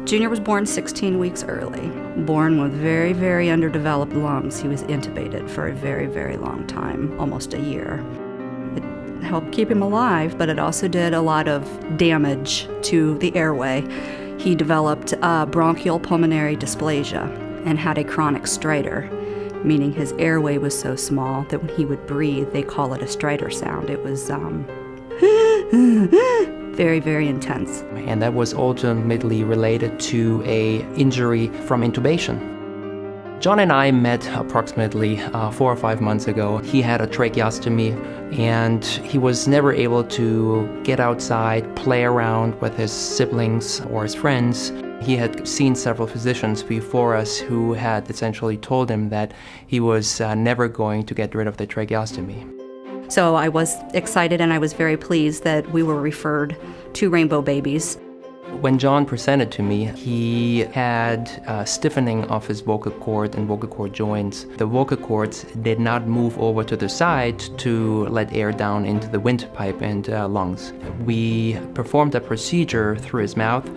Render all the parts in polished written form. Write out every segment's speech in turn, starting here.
Junior was born 16 weeks early, born with very, very underdeveloped lungs. He was intubated for a very, very long time, almost a year. It helped keep him alive, but it also did a lot of damage to the airway. He developed bronchopulmonary dysplasia and had a chronic stridor, meaning his airway was so small that when he would breathe, they call it a stridor sound. It was very, very intense. And that was ultimately related to a injury from intubation. John and I met approximately 4 or 5 months ago. He had a tracheostomy and he was never able to get outside, play around with his siblings or his friends. He had seen several physicians before us who had essentially told him that he was never going to get rid of the tracheostomy. So I was excited and I was very pleased that we were referred to Rainbow Babies. When John presented to me, he had stiffening of his vocal cord and vocal cord joints. The vocal cords did not move over to the side to let air down into the windpipe and lungs. We performed a procedure through his mouth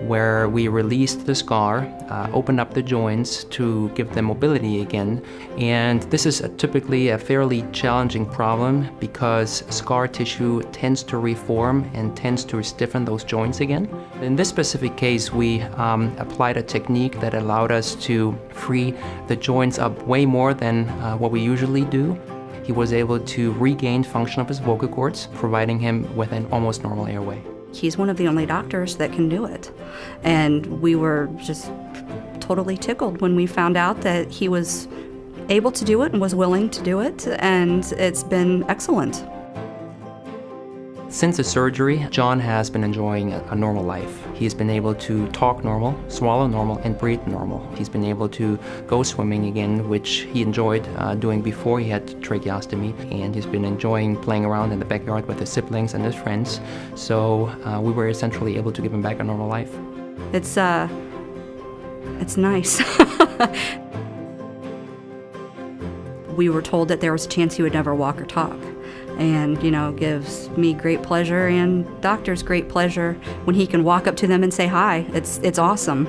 where we released the scar, opened up the joints to give them mobility again. And this is typically a fairly challenging problem because scar tissue tends to reform and tends to stiffen those joints again. In this specific case, we applied a technique that allowed us to free the joints up way more than what we usually do. He was able to regain function of his vocal cords, providing him with an almost normal airway. He's one of the only doctors that can do it. And we were just totally tickled when we found out that he was able to do it and was willing to do it, and it's been excellent. Since the surgery, John has been enjoying a normal life. He's been able to talk normal, swallow normal, and breathe normal. He's been able to go swimming again, which he enjoyed doing before he had tracheostomy, and he's been enjoying playing around in the backyard with his siblings and his friends. So we were essentially able to give him back a normal life. It's nice. We were told that there was a chance he would never walk or talk. And, gives me great pleasure and doctors great pleasure when he can walk up to them and say hi. It's awesome.